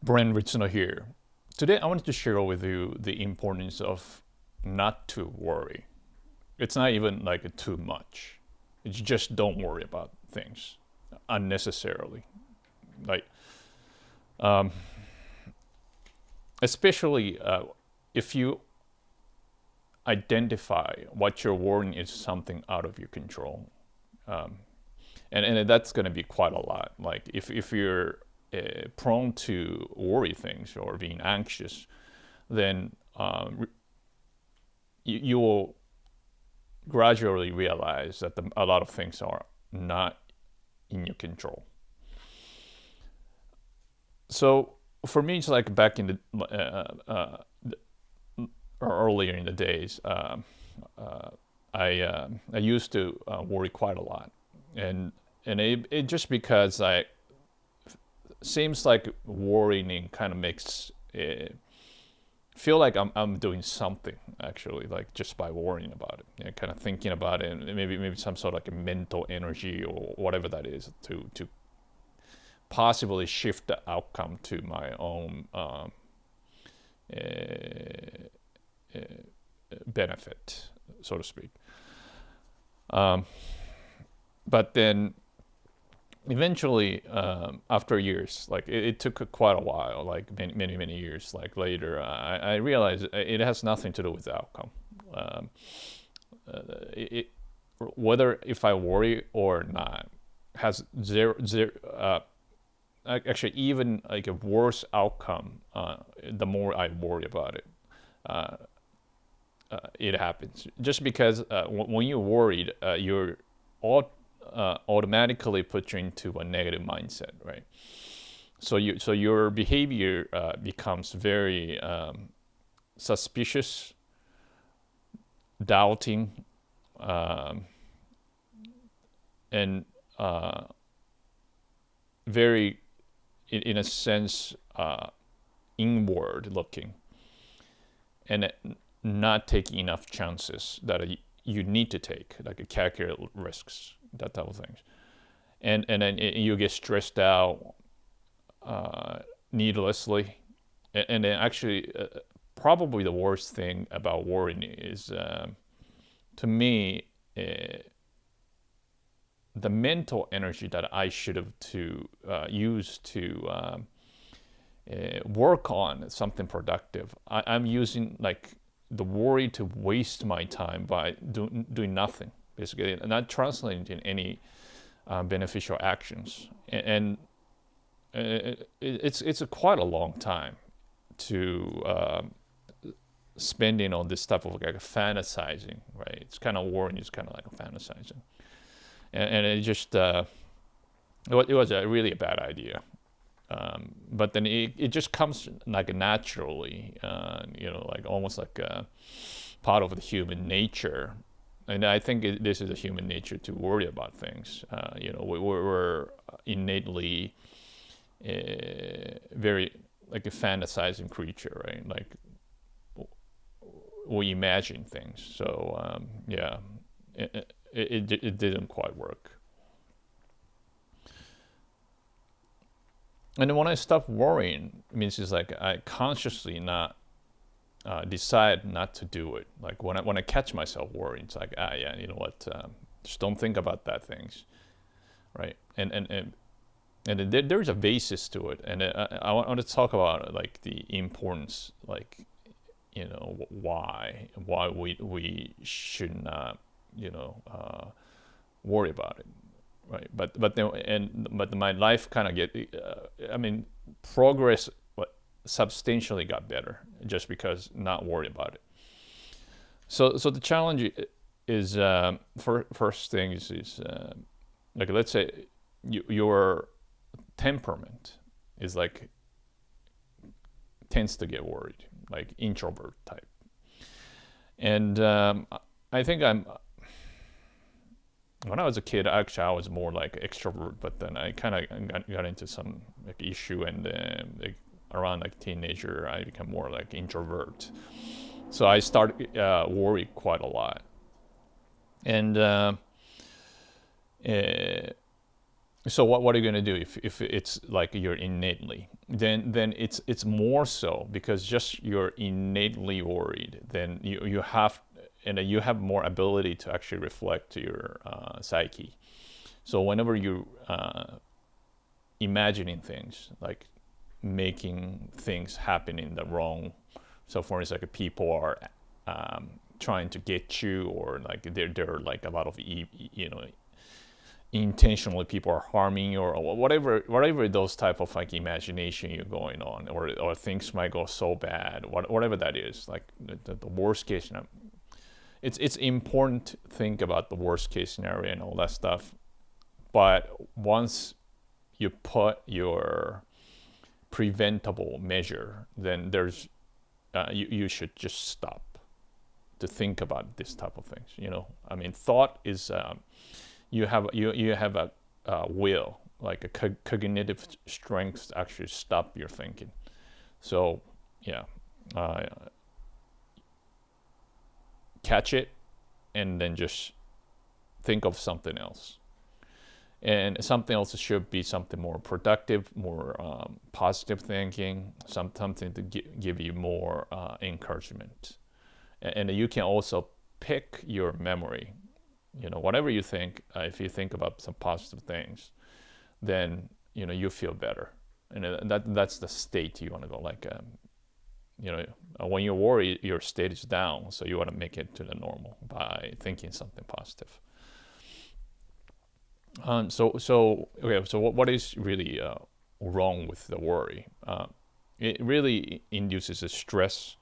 Brent Ritsuno here. Today I wanted to share with you the importance of not to worry. It's not even like too much. It's just don't worry about things unnecessarily. Like, um, especially if you identify what you're worrying is something out of your control. Um, and that's going to be quite a lot. Like if you're prone to worry things or being anxious, then you will gradually realize that a lot of things are not in your control. So for me, it's like back in the earlier in the days, I used to worry quite a lot, and it just because I seems like worrying kind of makes it feel like I'm doing something actually, like just by worrying about it, kind of thinking about it, and maybe some sort of like a mental energy or whatever that is to possibly shift the outcome to my own benefit, so to speak. But then eventually, after years, like it took quite a while, like many years, like later, I realized it has nothing to do with the outcome. It, whether if I worry or not has zero. Actually, even like a worse outcome, the more I worry about it, it happens. Just because when you're worried, you're automatically put you into a negative mindset, right? So your behavior becomes very suspicious, doubting, and very, in a sense, inward looking, and not taking enough chances that you need to take, like a calculated risks, that type of things, and then you get stressed out needlessly, and then actually, probably the worst thing about worrying is, to me, the mental energy that I should have to use to work on something productive, I'm using like the worry to waste my time by doing nothing, basically, and not translating in any beneficial actions. And it's a quite a long time to spending on this type of like fantasizing, right? It's kind of worrying, it's kind of like fantasizing. And it just it was really a bad idea, but then it just comes like naturally, like almost like a part of the human nature, and I think this is a human nature to worry about things. We're innately very like a fantasizing creature, right? Like we imagine things. So yeah. It didn't quite work. And then when I stopped worrying, it means it's like I consciously not decide not to do it. Like when I catch myself worrying, it's like, yeah, you know what, just don't think about that things, right? And there's a basis to it, and I want to talk about like the importance, like why we should not worry about it, right? But my life kind of progress substantially got better just because not worry about it. So the challenge is, first thing is like, let's say your temperament is like tends to get worried, like introvert type, and I think when I was a kid, actually, I was more like extrovert, but then I kind of got into some like issue, and like around like teenager, I became more like introvert. So I started worry quite a lot, and So what are you going to do if it's like you're innately, then it's more so because just you're innately worried, then you have, and you have more ability to actually reflect to your psyche. So whenever you imagining things, like making things happen in the wrong, so for instance, like people are trying to get you, or like there are like a lot of intentionally people are harming you, or whatever those type of like imagination you're going on, or things might go so bad, whatever that is, like the worst case scenario. It's important to think about the worst case scenario and all that stuff, but once you put your preventable measure, then there's you should just stop to think about this type of things. I mean, thought is you have a will, like a cognitive strength to actually stop your thinking. So yeah, catch it and then just think of something else. And something else should be something more productive, more positive thinking, something to give you more encouragement. And you can also pick your memory. Whatever you think, if you think about some positive things, then you feel better. And that's the state you want to go. Like when you worry, your state is down, so you want to make it to the normal by thinking something positive. So what is really wrong with the worry? It really induces a stress,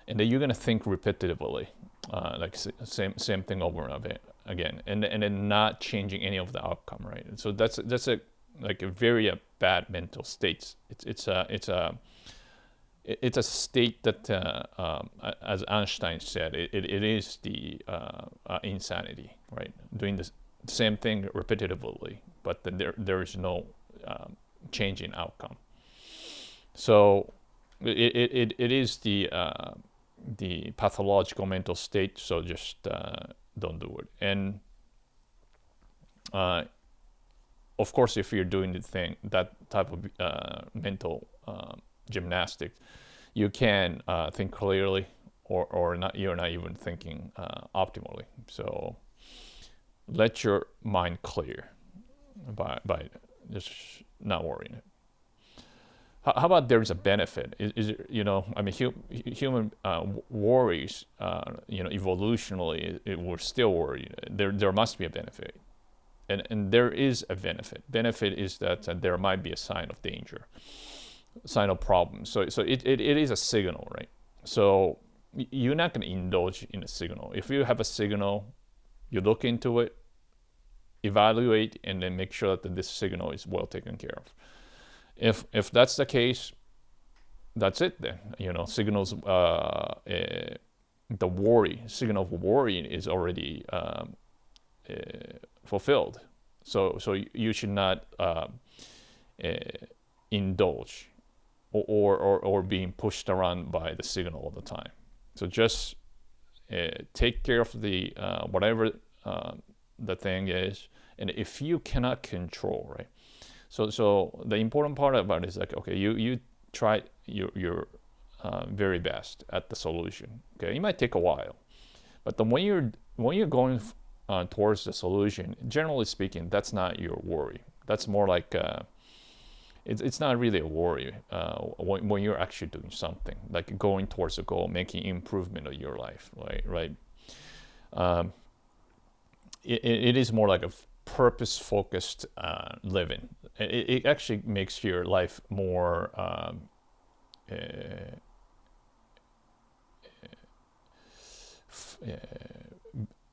and then you're gonna think repetitively, like same thing over and over again, and then not changing any of the outcome, right? So that's a very bad mental state. It's a state that, as Einstein said, it is the insanity, right? Doing the same thing repetitively, but then there is no change in outcome. So it is the pathological mental state. So just don't do it. And of course, if you're doing that type of mental gymnastics, you can think clearly, or not. You're not even thinking optimally. So let your mind clear by just not worrying it. How about there's a benefit? Is it, I mean, human worries, evolutionally, we're still worried. There must be a benefit. And there is a benefit. Benefit is that there might be a sign of danger, sign of problem. So it is a signal, right? So you're not going to indulge in a signal. If you have a signal, you look into it, evaluate, and then make sure that this signal is well taken care of. If that's the case, that's it then. Signals, the signal of worrying is already fulfilled. So you should not indulge or being pushed around by the signal all the time. So just take care of the whatever the thing is, and if you cannot control, right? So the important part about it is like, okay, you try your very best at the solution. Okay, it might take a while, but then when you're going towards the solution, generally speaking, that's not your worry. That's more like it's not really a worry when you're actually doing something, like going towards a goal, making improvement of your life, right? It is more like a purpose-focused living. It actually makes your life more a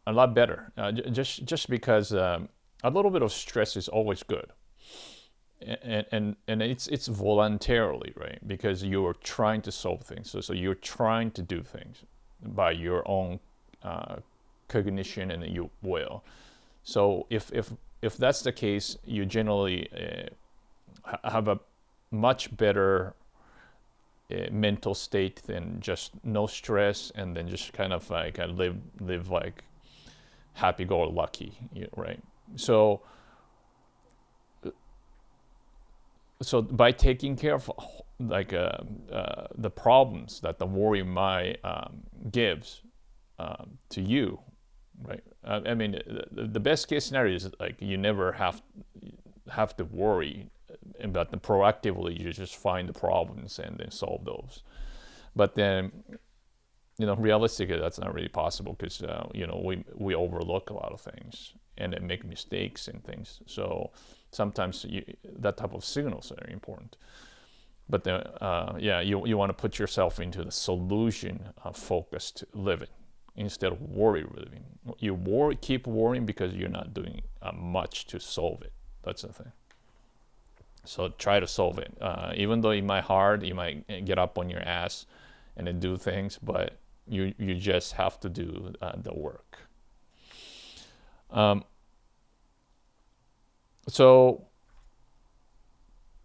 lot better. Just because a little bit of stress is always good, and it's voluntarily, right? Because you're trying to solve things. So you're trying to do things by your own cognition and your will. So if that's the case, you generally have a much better mental state than just no stress and then just kind of like live like happy-go-lucky, right? So So by taking care of like the problems that the worry might gives to you, right? I mean, the best case scenario is like you never have to worry, but proactively you just find the problems and then solve those. But then, realistically, that's not really possible because we overlook a lot of things and then make mistakes and things. So sometimes that type of signals are important. But then, you want to put yourself into the solution focused living instead of worry living. You keep worrying because you're not doing much to solve it. That's the thing. So try to solve it. Even though it might hard, you might get up on your ass and then do things, but you just have to do the work. So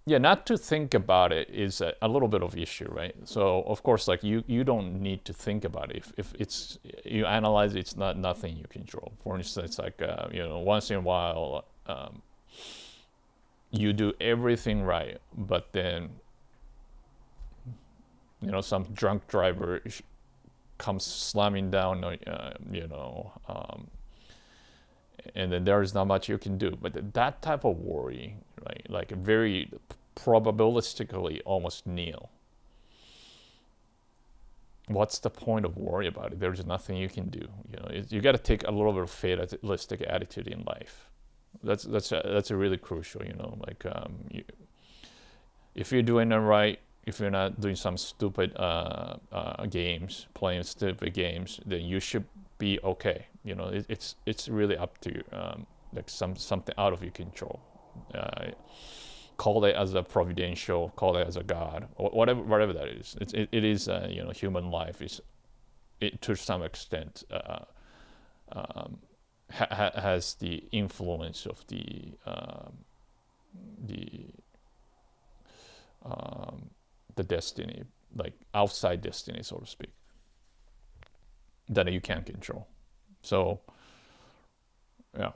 yeah, not to think about it is a little bit of issue, right? So of course, like you don't need to think about it. If it's you analyze it, it's not nothing you control. For instance, like once in a while you do everything right, but then some drunk driver comes slamming down, and then there is not much you can do. But that type of worry, right, like very probabilistically almost nil. What's the point of worry about it? There's nothing you can do. You got to take a little bit of fatalistic attitude in life. That's a really crucial. Like if you're doing it right, if you're not doing some stupid games, playing stupid games, then you should be okay. It's really up to you, like something out of your control. Call it as a providential, call it as a God, or whatever that is. It is human life is, to some extent, has the influence of the destiny, like outside destiny, so to speak, that you can't control. So, yeah.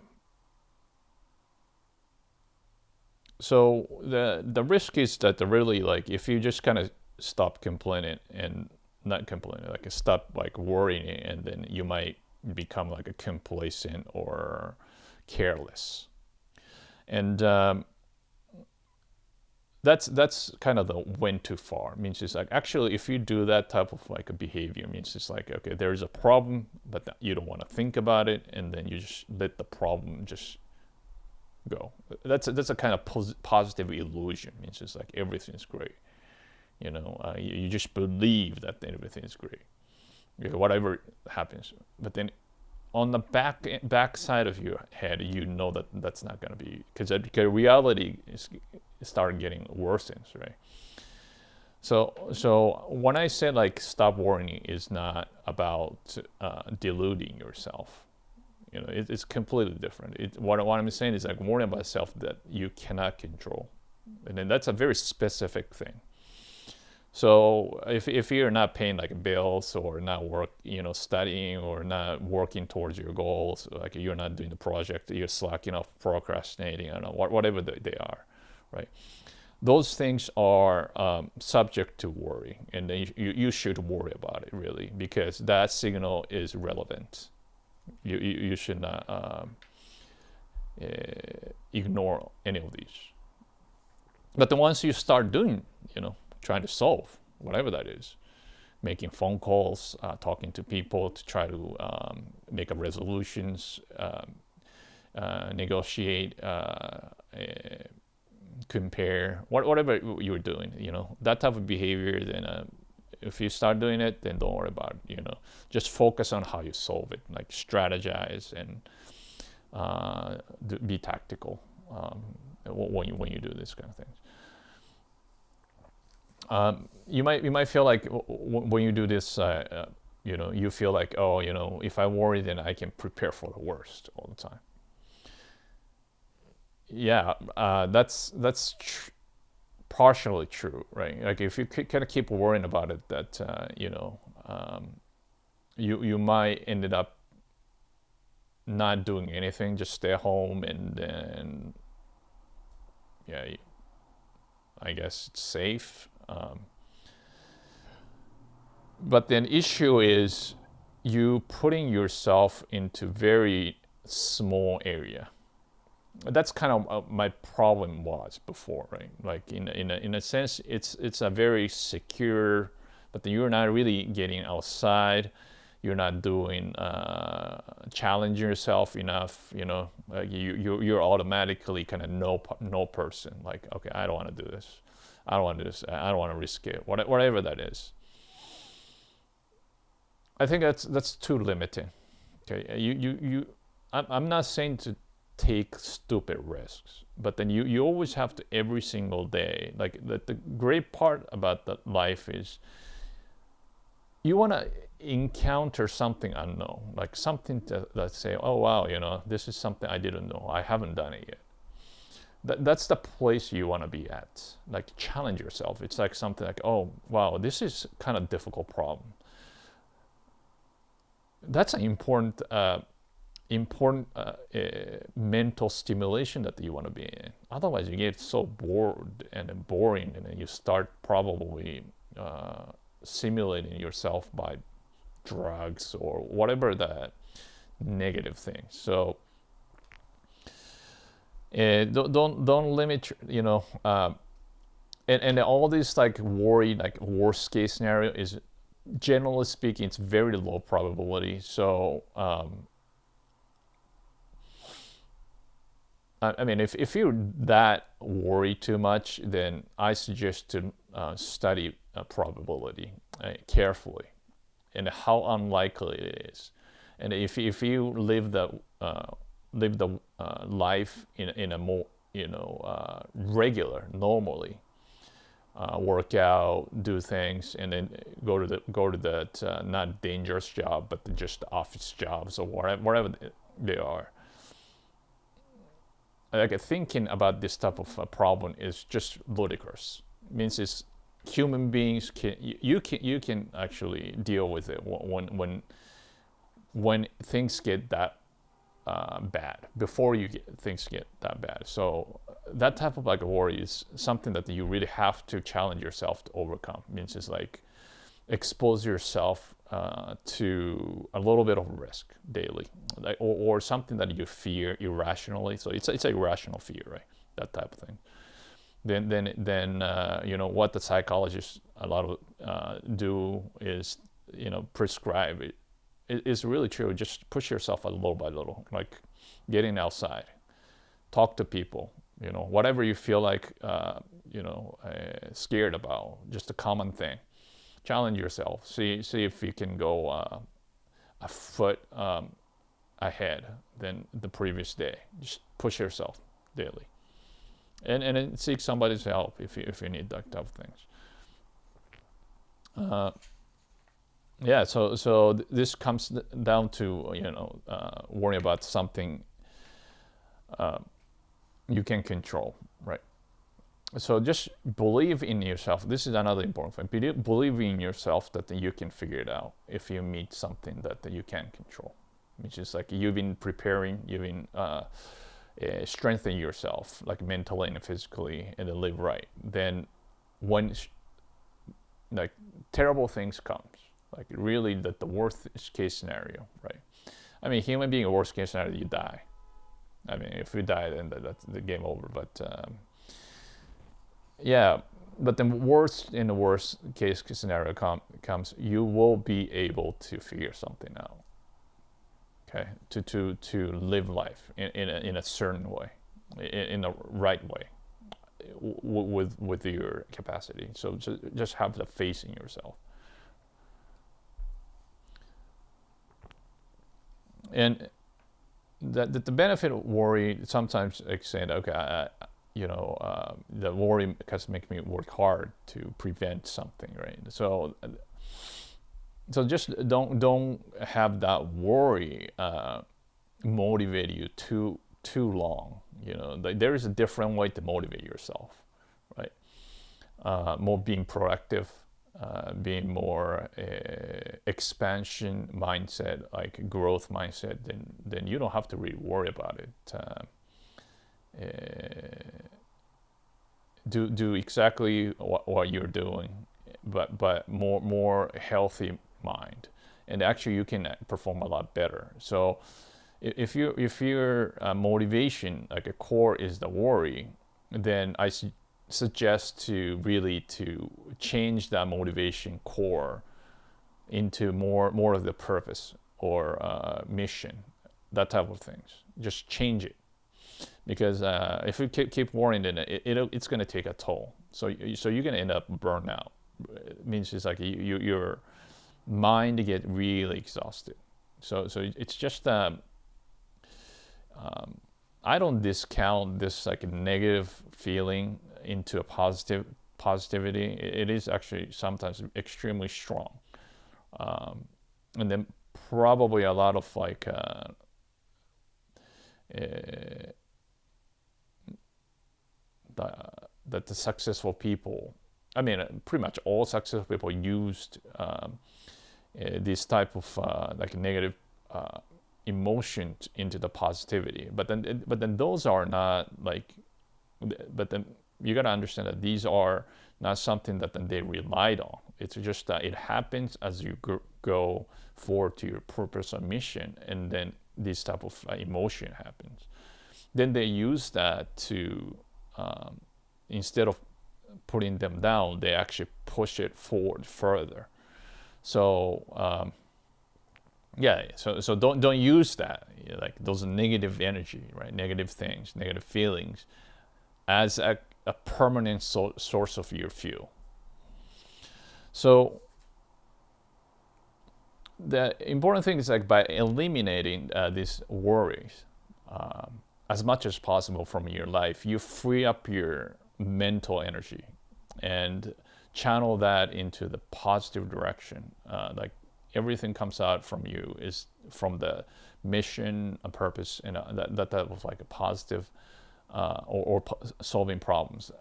So the risk is that really, like, if you just kind of stop complaining and not complaining, like stop like worrying, and then you might become like a complacent or careless, and that's kind of the went too far. It means it's like, actually, if you do that type of like a behavior, it means it's like, okay, there's a problem, but you don't want to think about it, and then you just let the problem just go. That's a kind of positive illusion. It means it's like everything's great. You just believe that everything is great, whatever happens. But then on the back side of your head, that that's not going to be, because reality is start getting worse, right? So when I say like stop worrying, is not about deluding yourself. It's completely different. What I'm saying is like worrying about self that you cannot control, and then that's a very specific thing. So if you're not paying like bills, or not studying, or not working towards your goals, like you're not doing the project, you're slacking off, procrastinating, I don't know, whatever they are, right? Those things are subject to worry, and then you should worry about it, really, because that signal is relevant. You should not ignore any of these. But then once you start doing, trying to solve whatever that is, making phone calls, talking to people to try to make resolutions, negotiate, compare, whatever you're doing, that type of behavior, then if you start doing it, then don't worry about it. Just focus on how you solve it, like strategize and be tactical when you do this kind of things. You might feel like when you do this, you feel like, oh, if I worry, then I can prepare for the worst all the time. Yeah, that's partially true, right? Like if you kind of keep worrying about it, that you might ended up not doing anything, just stay home, and then I guess it's safe. But then issue is you putting yourself into very small area. That's kind of my problem was before, right? Like in a sense, it's a very secure, but then you're not really getting outside. You're not doing challenge yourself enough. You're automatically kind of no person. Like, okay, I don't want to do this. I don't want to do this. I don't want to risk it. Whatever that is. I think that's too limiting. Okay, I'm not saying to take stupid risks, but then you always have to every single day. Like the great part about the life is you want to encounter something unknown, like something that say, oh wow, this is something I didn't know. I haven't done it yet. That's the place you want to be at. Like challenge yourself. It's like something like, oh wow, this is kind of difficult problem. That's an important mental stimulation that you want to be in. Otherwise, you get so bored and boring, and then you start probably simulating yourself by drugs or whatever the negative thing. So don't limit, and all this like worry, like worst case scenario is, generally speaking, it's very low probability. So I mean, if you're that worried too much, then I suggest to study probability carefully and how unlikely it is. And if you live the life in a more regular, normally, work out, do things, and then go to that not dangerous job, but just office jobs or whatever they are. Like thinking about this type of problem is just ludicrous. It means it's human beings you can actually deal with it when things get that bad, before things get that bad. So that type of like worry is something that you really have to challenge yourself to overcome. It means it's like expose yourself to a little bit of risk daily, like, or something that you fear irrationally. So it's a irrational fear, right? That type of thing. Then what the psychologists a lot of do is prescribe it. It's really true. Just push yourself a little by little, like getting outside, talk to people. Whatever you feel like scared about, just a common thing. Challenge yourself. See if you can go a foot ahead than the previous day. Just push yourself daily, and then seek somebody's help if you need that type of things. Yeah. So this comes down to worrying about something you can control, right? So just believe in yourself. This is another important thing. Believe in yourself that you can figure it out if you meet something that you can control, which is like you've been preparing, you've been strengthening yourself, like mentally and physically, and to live right. Then when like terrible things comes, like really the worst case scenario, right? I mean, human being, worst case scenario, you die. I mean, if you die, then that's the game over. But yeah, but the worst case scenario comes, you will be able to figure something out. Okay, to live life in a certain way, in the right way, with your capacity. So just have the faith in yourself. And that the benefit of worry, sometimes like saying, okay, the worry has make me work hard to prevent something, right? So just don't have that worry motivate you too long. There is a different way to motivate yourself, right? More being proactive, being more expansion mindset, like growth mindset, then you don't have to really worry about it. do exactly what you're doing, but more healthy mind, and actually you can perform a lot better. So if your motivation, like a core, is the worry, then I suggest to really to change that motivation core into more of the purpose or mission, that type of things. Just change it, because if you keep worrying in it, it's going to take a toll. So you're going to end up burned out. It means it's like your mind get really exhausted. So it's just I don't discount this like a negative feeling into a positivity. It is actually sometimes extremely strong, and then probably a lot of like the successful people, I mean, pretty much all successful people used this type of like negative emotions into the positivity. But then those are not like, but then you got to understand that these are not something that then they relied on. It's just that it happens as you go forward to your purpose or mission, and then this type of emotion happens. Then they use that to instead of putting them down, they actually push it forward further. So yeah, so don't use that, like those negative energy, right? Negative things, negative feelings, as a permanent source of your fuel. So the important thing is, like, by eliminating these worries as much as possible from your life, you free up your mental energy and channel that into the positive direction. Like everything comes out from you is from the mission, a purpose, and that was like a positive or solving problems,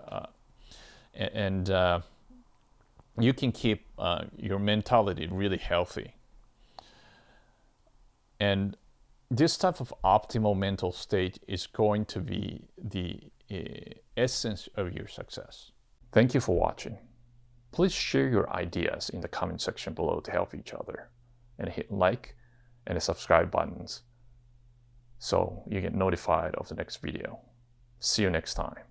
and you can keep your mentality really healthy. And this type of optimal mental state is going to be the essence of your success. Thank you for watching. Please share your ideas in the comment section below to help each other, and hit like and the subscribe buttons so you get notified of the next video. See you next time.